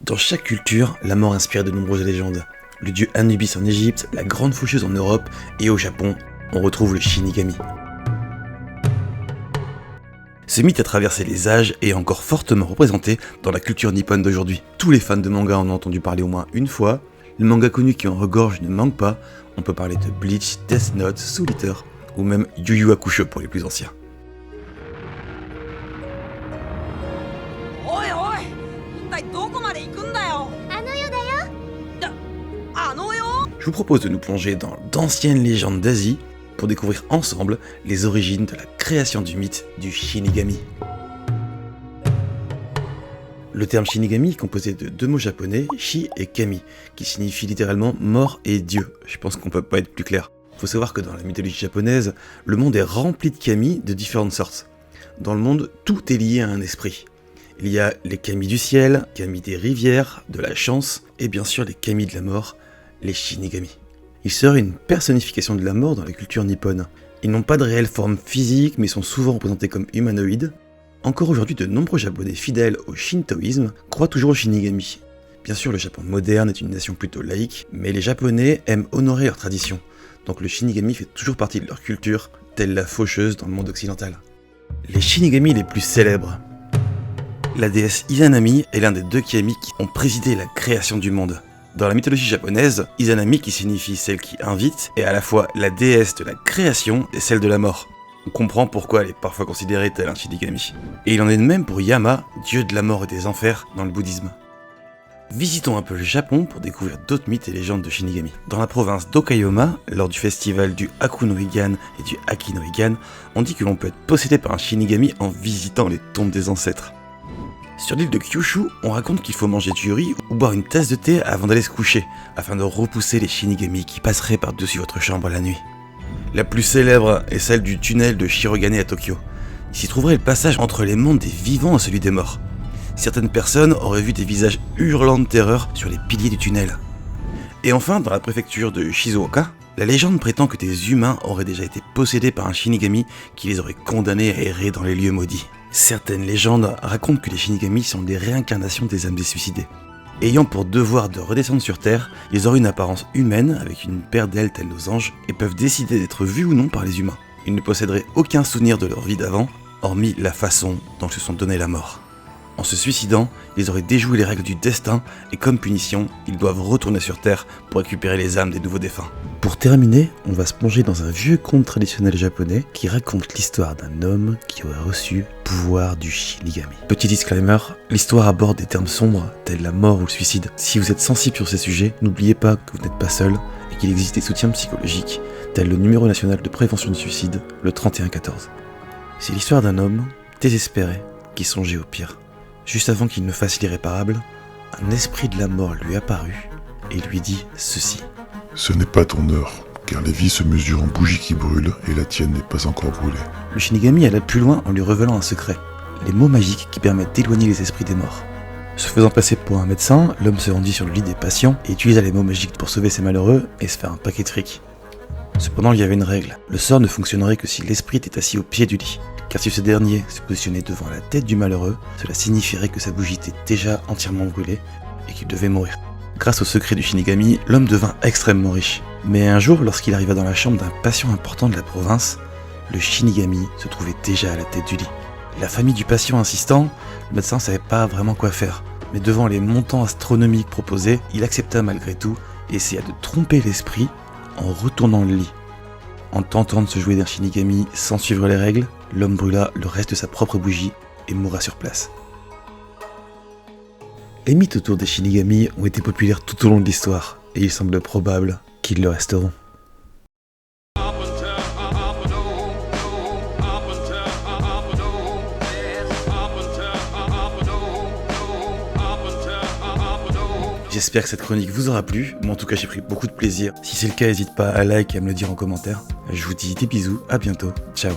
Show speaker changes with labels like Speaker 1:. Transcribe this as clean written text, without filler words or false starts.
Speaker 1: Dans chaque culture, la mort inspire de nombreuses légendes. Le dieu Anubis en Égypte, la grande faucheuse en Europe et au Japon, on retrouve le Shinigami. Ce mythe a traversé les âges et est encore fortement représenté dans la culture nippone d'aujourd'hui. Tous les fans de manga en ont entendu parler au moins une fois. Les mangas connus qui en regorgent ne manquent pas. On peut parler de Bleach, Death Note, Soul Eater ou même Yu Yu Hakusho pour les plus anciens. Je vous propose de nous plonger dans d'anciennes légendes d'Asie pour découvrir ensemble les origines de la création du mythe du Shinigami. Le terme Shinigami est composé de deux mots japonais, Shi et Kami, qui signifient littéralement mort et dieu. Je pense qu'on peut pas être plus clair. Faut savoir que dans la mythologie japonaise, le monde est rempli de kami de différentes sortes. Dans le monde, tout est lié à un esprit. Il y a les kami du ciel, kami des rivières, de la chance, et bien sûr les kami de la mort, les Shinigami. Ils seraient une personnification de la mort dans la culture nippone. Ils n'ont pas de réelle forme physique, mais sont souvent représentés comme humanoïdes. Encore aujourd'hui, de nombreux japonais fidèles au shintoïsme croient toujours au Shinigami. Bien sûr, le Japon moderne est une nation plutôt laïque, mais les japonais aiment honorer leurs traditions. Donc le Shinigami fait toujours partie de leur culture, telle la faucheuse dans le monde occidental. Les Shinigami les plus célèbres. La déesse Izanami est l'un des deux kami qui ont présidé la création du monde. Dans la mythologie japonaise, Izanami, qui signifie celle qui invite, est à la fois la déesse de la création et celle de la mort. On comprend pourquoi elle est parfois considérée tel un Shinigami. Et il en est de même pour Yama, dieu de la mort et des enfers dans le bouddhisme. Visitons un peu le Japon pour découvrir d'autres mythes et légendes de Shinigami. Dans la province d'Okayama, lors du festival du Haku no Higan et du Aki no Higan, on dit que l'on peut être possédé par un Shinigami en visitant les tombes des ancêtres. Sur l'île de Kyushu, on raconte qu'il faut manger du riz ou boire une tasse de thé avant d'aller se coucher, afin de repousser les Shinigami qui passeraient par-dessus votre chambre la nuit. La plus célèbre est celle du tunnel de Shirogane à Tokyo. Il s'y trouverait le passage entre les mondes des vivants et celui des morts. Certaines personnes auraient vu des visages hurlants de terreur sur les piliers du tunnel. Et enfin, dans la préfecture de Shizuoka, la légende prétend que des humains auraient déjà été possédés par un Shinigami qui les aurait condamnés à errer dans les lieux maudits. Certaines légendes racontent que les Shinigami sont des réincarnations des âmes des suicidés. Ayant pour devoir de redescendre sur Terre, ils auraient une apparence humaine avec une paire d'ailes telles nos anges et peuvent décider d'être vus ou non par les humains. Ils ne posséderaient aucun souvenir de leur vie d'avant, hormis la façon dont ils se sont donné la mort. En se suicidant, ils auraient déjoué les règles du destin et comme punition, ils doivent retourner sur Terre pour récupérer les âmes des nouveaux défunts. Pour terminer, on va se plonger dans un vieux conte traditionnel japonais qui raconte l'histoire d'un homme qui aurait reçu le pouvoir du Shinigami. Petit disclaimer, l'histoire aborde des termes sombres tels la mort ou le suicide. Si vous êtes sensible sur ces sujets, n'oubliez pas que vous n'êtes pas seul et qu'il existe des soutiens psychologiques tels le numéro national de prévention du suicide, le 3114. C'est l'histoire d'un homme désespéré qui songeait au pire. Juste avant qu'il ne fasse l'irréparable, un esprit de la mort lui apparut et lui dit ceci.
Speaker 2: Ce n'est pas ton heure, car les vies se mesurent en bougies qui brûlent et la tienne n'est pas encore brûlée.
Speaker 1: Le Shinigami alla plus loin en lui révélant un secret, les mots magiques qui permettent d'éloigner les esprits des morts. Se faisant passer pour un médecin, l'homme se rendit sur le lit des patients et utilisa les mots magiques pour sauver ces malheureux et se faire un paquet de fric. Cependant, il y avait une règle, le sort ne fonctionnerait que si l'esprit était assis au pied du lit. Car si ce dernier se positionnait devant la tête du malheureux, cela signifierait que sa bougie était déjà entièrement brûlée et qu'il devait mourir. Grâce au secret du Shinigami, l'homme devint extrêmement riche. Mais un jour, lorsqu'il arriva dans la chambre d'un patient important de la province, le Shinigami se trouvait déjà à la tête du lit. La famille du patient insistant, le médecin ne savait pas vraiment quoi faire. Mais devant les montants astronomiques proposés, il accepta malgré tout et essaya de tromper l'esprit en retournant le lit. En tentant de se jouer d'un Shinigami sans suivre les règles, l'homme brûla le reste de sa propre bougie et mourra sur place. Les mythes autour des Shinigami ont été populaires tout au long de l'histoire, et il semble probable qu'ils le resteront. J'espère que cette chronique vous aura plu, moi en tout cas j'ai pris beaucoup de plaisir. Si c'est le cas, n'hésite pas à like et à me le dire en commentaire. Je vous dis des bisous, à bientôt, ciao.